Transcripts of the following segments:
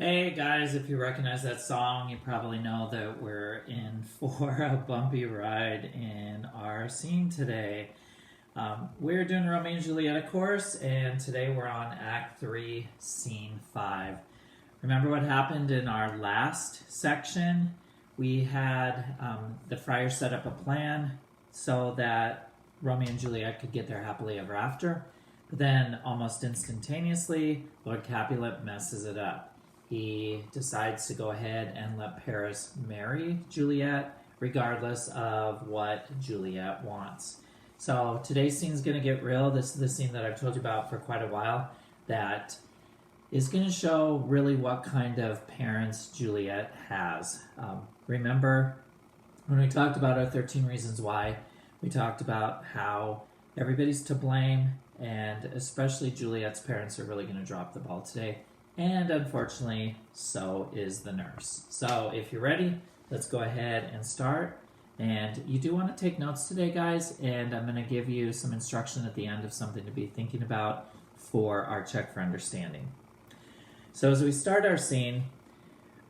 Hey guys, if you recognize that song, you probably know that we're in for a bumpy ride in our scene today. We're doing Romeo and Juliet course, and today we're on Act 3, Scene 5. Remember what happened in our last section? We had the friar set up a plan so that Romeo and Juliet could get there happily ever after. But then, almost instantaneously, Lord Capulet messes it up. He decides to go ahead and let Paris marry Juliet, regardless of what Juliet wants. So today's scene is going to get real. This is the scene that I've told you about for quite a while that is going to show really what kind of parents Juliet has. Remember when we talked about our 13 reasons why, we talked about how everybody's to blame, and especially Juliet's parents are really going to drop the ball today. And unfortunately, so is the nurse. So if you're ready, let's go ahead and start. And you do want to take notes today, guys, and I'm going to give you some instruction at the end of something to be thinking about for our check for understanding. So as we start our scene,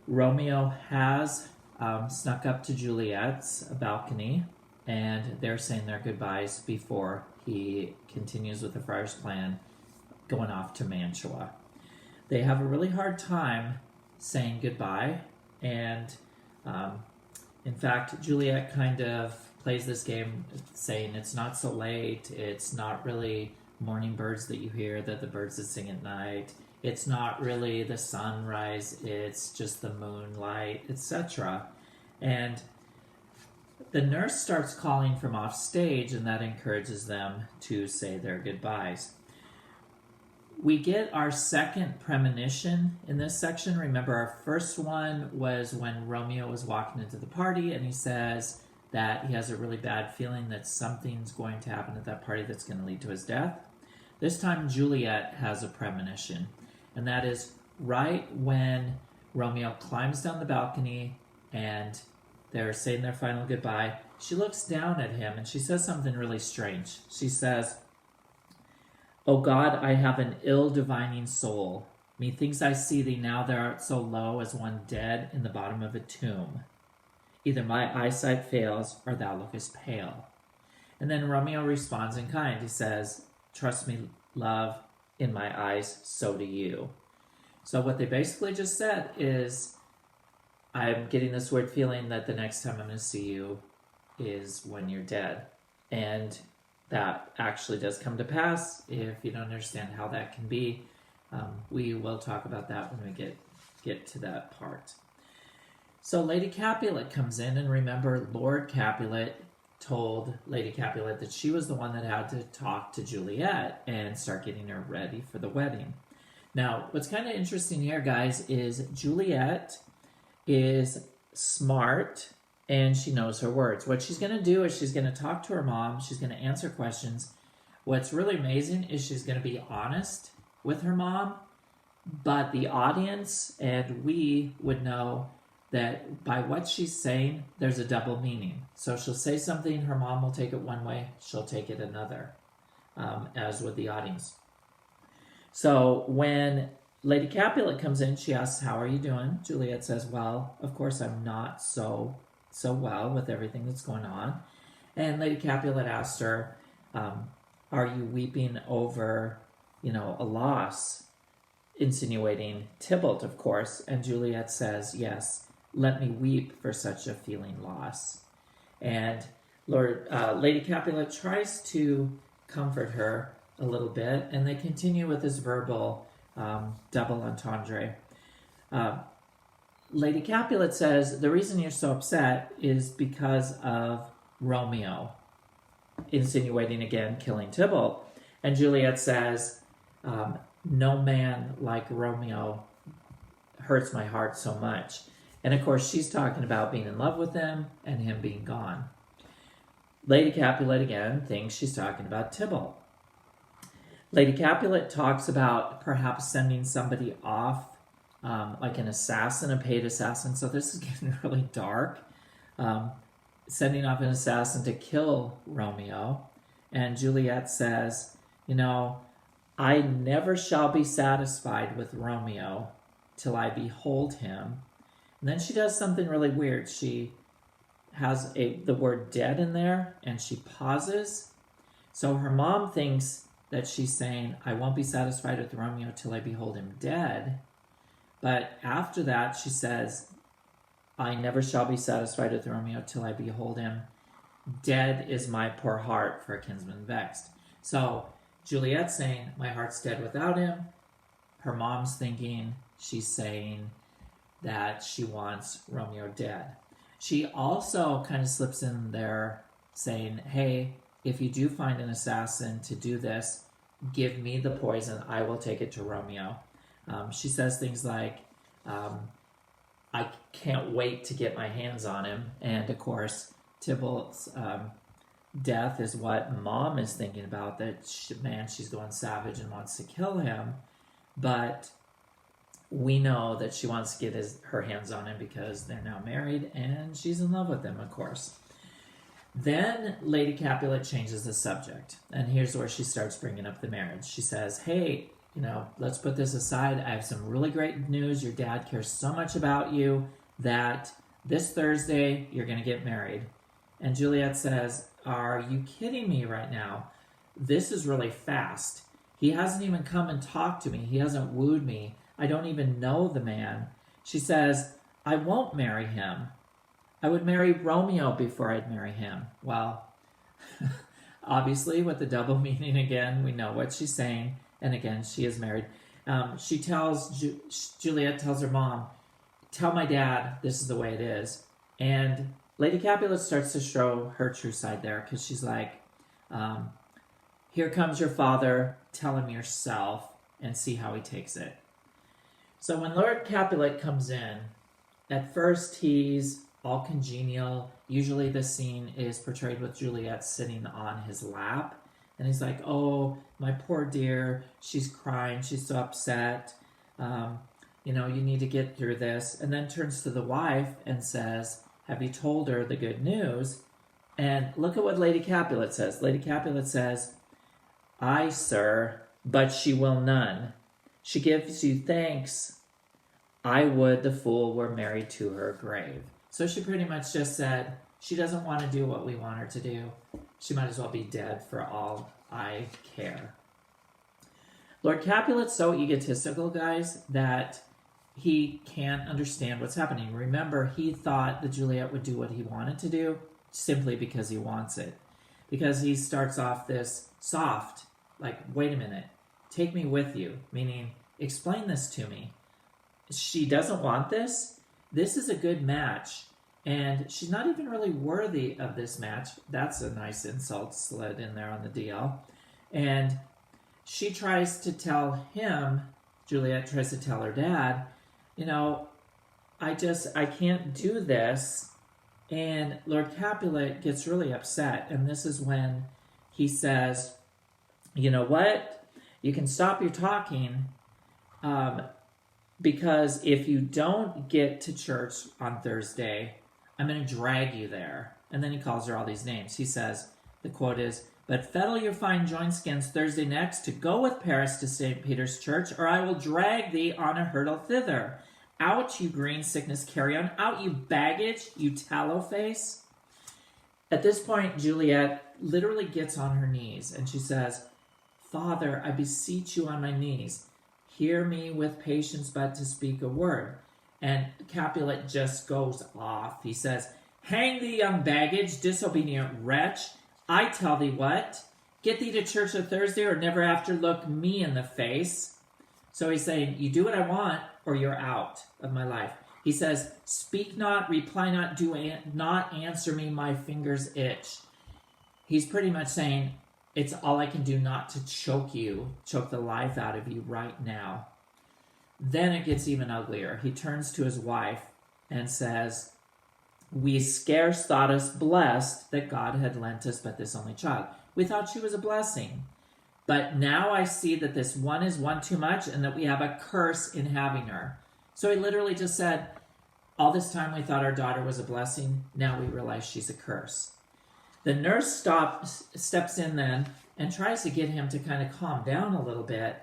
Romeo has snuck up to Juliet's balcony, and they're saying their goodbyes before he continues with the friar's plan, going off to Mantua. They have a really hard time saying goodbye, and in fact, Juliet kind of plays this game saying it's not so late, it's not really morning birds that you hear, that the birds that sing at night, it's not really the sunrise, it's just the moonlight, etc. And the nurse starts calling from off stage, and that encourages them to say their goodbyes. We get our second premonition in this section. Remember, our first one was when Romeo was walking into the party and he says that he has a really bad feeling that something's going to happen at that party that's going to lead to his death. This time, Juliet has a premonition, and that is right when Romeo climbs down the balcony and they're saying their final goodbye. She looks down at him and she says something really strange. She says, "O God, I have an ill-divining soul. Methinks I see thee now thou art so low as one dead in the bottom of a tomb. Either my eyesight fails, or thou lookest pale." And then Romeo responds in kind. He says, "Trust me, love, in my eyes, so do you." So what they basically just said is, I'm getting this weird feeling that the next time I'm going to see you is when you're dead. And that actually does come to pass. If you don't understand how that can be, we will talk about that when we get to that part. So Lady Capulet comes in, and remember, Lord Capulet told Lady Capulet that she was the one that had to talk to Juliet and start getting her ready for the wedding. Now, what's kind of interesting here, guys, is Juliet is smart, and she knows her words. What she's going to do is she's going to talk to her mom. She's going to answer questions. What's really amazing is she's going to be honest with her mom, but the audience and we would know that by what she's saying, there's a double meaning. So she'll say something, her mom will take it one way, she'll take it another, as with the audience. So when Lady Capulet comes in, she asks, "How are you doing?" Juliet says, "Well, of course I'm not so well with everything that's going on." And Lady Capulet asked her, "Are you weeping over, a loss?" Insinuating Tybalt, of course. And Juliet says, "Yes, let me weep for such a feeling loss." And Lady Capulet tries to comfort her a little bit, and they continue with this verbal double entendre. Lady Capulet says, "The reason you're so upset is because of Romeo," insinuating again killing Tybalt. And Juliet says, "No man like Romeo hurts my heart so much." And of course, she's talking about being in love with him and him being gone. Lady Capulet again thinks she's talking about Tybalt. Lady Capulet talks about perhaps sending somebody off, like an assassin, a paid assassin. So this is getting really dark. Sending off an assassin to kill Romeo. And Juliet says, "I never shall be satisfied with Romeo till I behold him. And then she does something really weird. She has the word dead in there, and she pauses. So her mom thinks that she's saying, I won't be satisfied with Romeo till I behold him dead. But after that, she says, I never shall be satisfied with Romeo till I behold him. Dead is my poor heart for a kinsman vexed. So Juliet's saying, my heart's dead without him. Her mom's thinking, she's saying that she wants Romeo dead. She also kind of slips in there saying, hey, if you do find an assassin to do this, give me the poison. I will take it to Romeo. She says things like, I can't wait to get my hands on him. And of course, Tybalt's death is what Mom is thinking about, that she's going savage and wants to kill him. But we know that she wants to get her hands on him because they're now married and she's in love with him, of course. Then Lady Capulet changes the subject, and here's where she starts bringing up the marriage. She says, hey, let's put this aside. I have some really great news. Your dad cares so much about you that this Thursday you're going to get married. And Juliet says, are you kidding me right now? This is really fast. He hasn't even come and talked to me. He hasn't wooed me. I don't even know the man. She says, I won't marry him. I would marry Romeo before I'd marry him. Well, obviously with the double meaning again, we know what she's saying. And again, she is married. Juliet tells her mom, tell my dad this is the way it is. And Lady Capulet starts to show her true side there, because she's like, here comes your father, tell him yourself and see how he takes it. So when Lord Capulet comes in, at first he's all congenial. Usually the scene is portrayed with Juliet sitting on his lap. And he's like, oh, my poor dear, she's crying, she's so upset. You need to get through this. And then turns to the wife and says, have you told her the good news? And look at what Lady Capulet says. Lady Capulet says, aye, sir, but she will none. She gives you thanks. I would the fool were married to her grave. So she pretty much just said, she doesn't want to do what we want her to do. She might as well be dead for all I care. Lord Capulet's so egotistical, guys, that he can't understand what's happening. Remember, he thought that Juliet would do what he wanted to do simply because he wants it. Because he starts off this soft, like, wait a minute, take me with you, meaning explain this to me. She doesn't want this. This is a good match. And she's not even really worthy of this match. That's a nice insult slid in there on the DL. And she tries to tell him, Juliet tries to tell her dad, I can't do this. And Lord Capulet gets really upset. And this is when he says, you know what? You can stop your talking, because if you don't get to church on Thursday, I'm going to drag you there. And then he calls her all these names. He says, the quote is, but fettle your fine joint-skins Thursday next to go with Paris to St. Peter's Church, or I will drag thee on a hurdle thither. Out, you green sickness carrion. Out, you baggage, you tallow face. At this point, Juliet literally gets on her knees and she says, Father, I beseech you on my knees. Hear me with patience but to speak a word. And Capulet just goes off. He says, hang thee, young baggage, disobedient wretch. I tell thee what, get thee to church on Thursday or never after look me in the face. So he's saying, you do what I want or you're out of my life. He says, speak not, reply not, do not answer me, my fingers itch. He's pretty much saying, it's all I can do not to choke the life out of you right now. Then it gets even uglier. He turns to his wife and says, we scarce thought us blessed that God had lent us but this only child. We thought she was a blessing. But now I see that this one is one too much and that we have a curse in having her. So he literally just said, all this time we thought our daughter was a blessing. Now we realize she's a curse. The nurse steps in then and tries to get him to kind of calm down a little bit.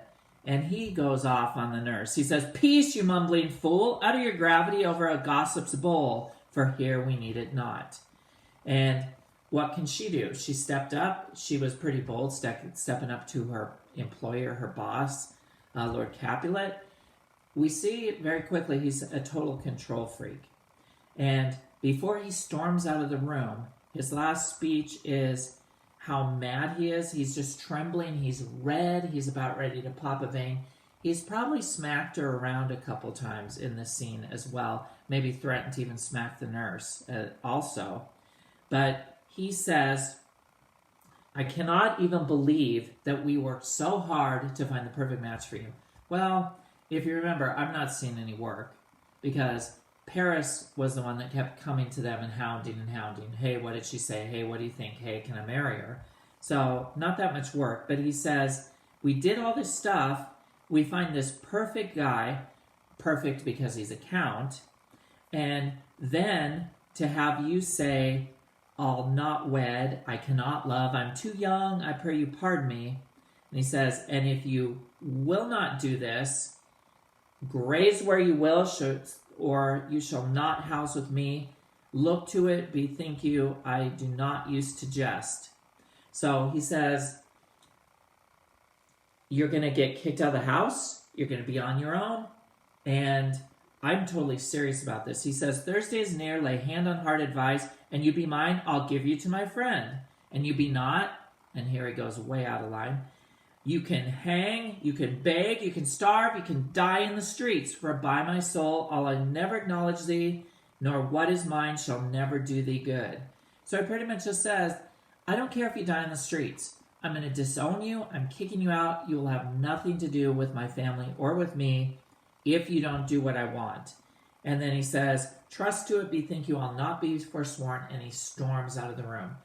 And he goes off on the nurse. He says, "Peace, you mumbling fool! Utter your gravity over a gossip's bowl, for here we need it not." And what can she do? She stepped up. She was pretty bold, stepping up to her employer, her boss, Lord Capulet. We see very quickly he's a total control freak. And before he storms out of the room, his last speech is how mad he is. He's just trembling. He's red. He's about ready to pop a vein. He's probably smacked her around a couple times in this scene as well. Maybe threatened to even smack the nurse also. But he says, "I cannot even believe that we worked so hard to find the perfect match for you." Well, if you remember, I'm not seeing any work because Paris was the one that kept coming to them and hounding. Hey, what did she say? Hey, what do you think? Hey, can I marry her? So not that much work. But he says, we did all this stuff. We find this perfect guy, perfect because he's a count. And then to have you say, "I'll not wed, I cannot love, I'm too young, I pray you pardon me." And he says, "And if you will not do this, graze where you will, or you shall not house with me. Look to it, bethink you, I do not use to jest." So he says, you're going to get kicked out of the house, you're going to be on your own, and I'm totally serious about this. He says, "Thursday is near, lay hand on heart advice, and you be mine, I'll give you to my friend. And you be not," and here he goes way out of line, "you can hang, you can beg, you can starve, you can die in the streets, for by my soul I'll never acknowledge thee, nor what is mine shall never do thee good." So it pretty much just says, I don't care if you die in the streets. I'm going to disown you, I'm kicking you out, you will have nothing to do with my family or with me if you don't do what I want. And then he says, "Trust to it, bethink you, I'll not be forsworn," and he storms out of the room.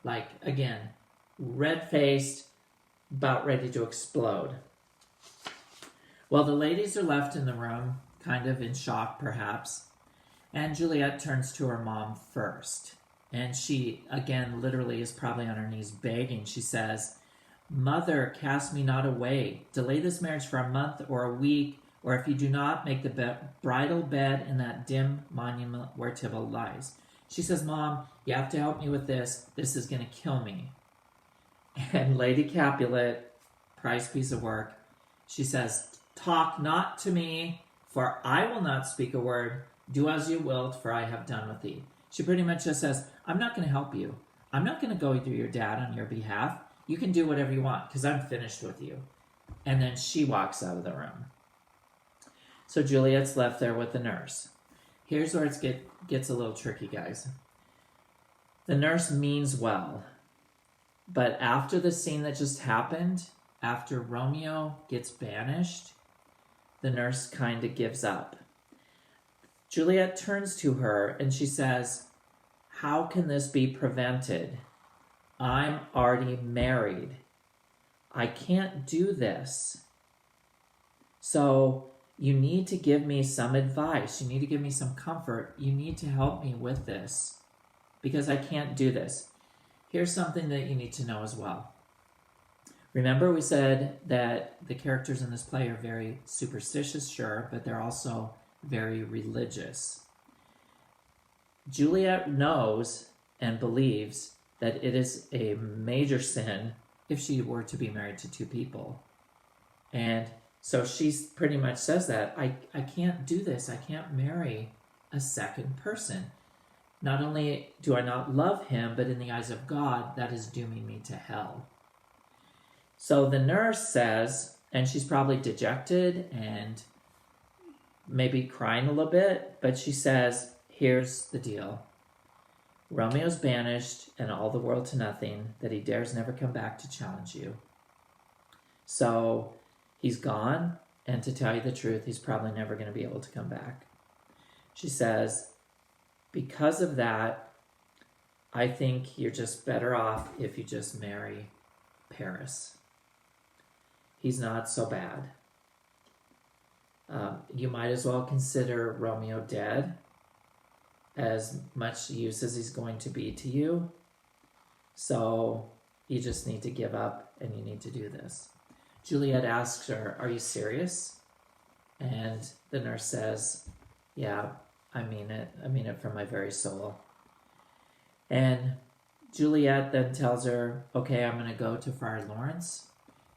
Like, again, red-faced, about ready to explode. Well, the ladies are left in the room, kind of in shock perhaps, and Juliet turns to her mom first. And she, again, literally is probably on her knees begging. She says, "Mother, cast me not away. Delay this marriage for a month or a week, or if you do not, make the bridal bed in that dim monument where Tybalt lies." She says, "Mom, you have to help me with this. This is going to kill me." And Lady Capulet, prize piece of work, she says, "Talk not to me, for I will not speak a word. Do as you wilt, for I have done with thee." She pretty much just says, I'm not going to help you. I'm not going to go through your dad on your behalf. You can do whatever you want, because I'm finished with you. And then she walks out of the room. So Juliet's left there with the nurse. Here's where it gets a little tricky, guys. The nurse means well. But after the scene that just happened, after Romeo gets banished, the nurse kind of gives up. Juliet turns to her and she says, "How can this be prevented? I'm already married. I can't do this. So you need to give me some advice. You need to give me some comfort. You need to help me with this because I can't do this." Here's something that you need to know as well. Remember we said that the characters in this play are very superstitious, sure, but they're also very religious. Juliet knows and believes that it is a major sin if she were to be married to two people. And so she pretty much says that, I can't do this. I can't marry a second person. Not only do I not love him, but in the eyes of God, that is dooming me to hell. So the nurse says, and she's probably dejected and maybe crying a little bit, but she says, here's the deal. Romeo's banished and all the world to nothing, that he dares never come back to challenge you. So he's gone, and to tell you the truth, he's probably never going to be able to come back. She says, because of that, I think you're just better off if you just marry Paris. He's not so bad. You might as well consider Romeo dead, as much use as he's going to be to you. So you just need to give up and you need to do this. Juliet asks her, "Are you serious?" And the nurse says, "Yeah, I mean it. I mean it from my very soul." And Juliet then tells her, "Okay, I'm going to go to Friar Lawrence."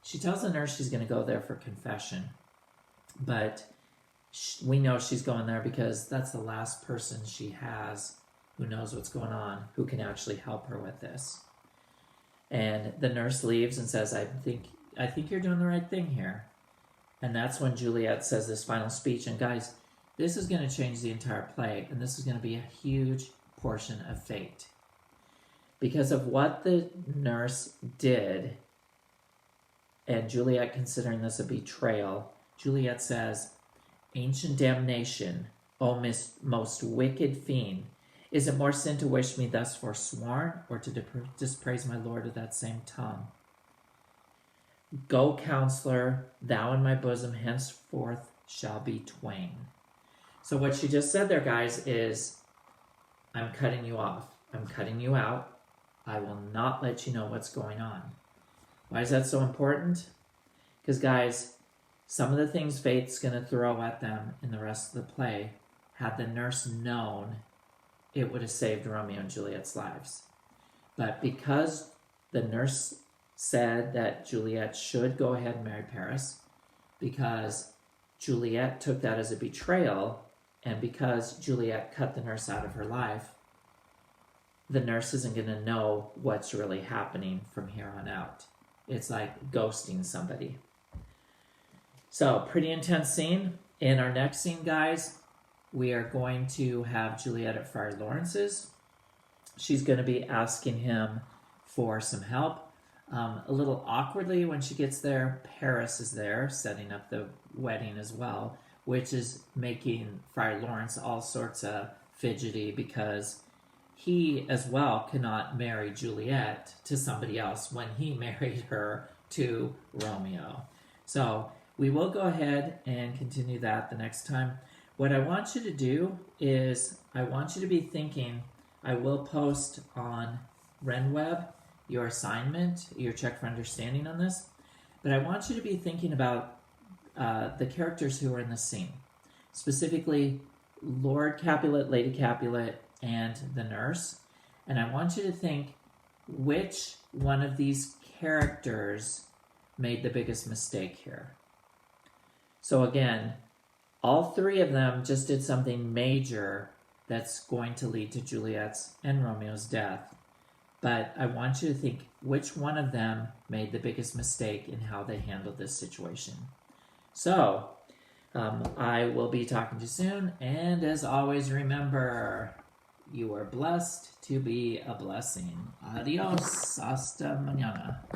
She tells the nurse she's going to go there for confession. But we know she's going there because that's the last person she has who knows what's going on, who can actually help her with this. And the nurse leaves and says, I think you're doing the right thing here." And that's when Juliet says this final speech. And guys, this is going to change the entire play, and this is going to be a huge portion of fate. Because of what the nurse did, and Juliet considering this a betrayal, Juliet says, "Ancient damnation, O most wicked fiend, is it more sin to wish me thus forsworn, or to dispraise my Lord with that same tongue? Go, counselor, thou in my bosom henceforth shall be twain." So what she just said there, guys, is, I'm cutting you off. I'm cutting you out. I will not let you know what's going on. Why is that so important? Because, guys, some of the things fate's going to throw at them in the rest of the play, had the nurse known, it would have saved Romeo and Juliet's lives. But because the nurse said that Juliet should go ahead and marry Paris, because Juliet took that as a betrayal, and because Juliet cut the nurse out of her life, the nurse isn't going to know what's really happening from here on out. It's like ghosting somebody. So, pretty intense scene. In our next scene, guys, we are going to have Juliet at Friar Lawrence's. She's going to be asking him for some help. A little awkwardly, when she gets there, Paris is there, setting up the wedding as well, which is making Friar Lawrence all sorts of fidgety, because he as well cannot marry Juliet to somebody else when he married her to Romeo. So we will go ahead and continue that the next time. What I want you to do is, I want you to be thinking, I will post on RenWeb your assignment, your check for understanding on this, but I want you to be thinking about the characters who are in the scene. Specifically, Lord Capulet, Lady Capulet, and the nurse. And I want you to think which one of these characters made the biggest mistake here. So again, all three of them just did something major that's going to lead to Juliet's and Romeo's death. But I want you to think which one of them made the biggest mistake in how they handled this situation. So, I will be talking to you soon. And as always, remember, you are blessed to be a blessing. Adios. Hasta mañana.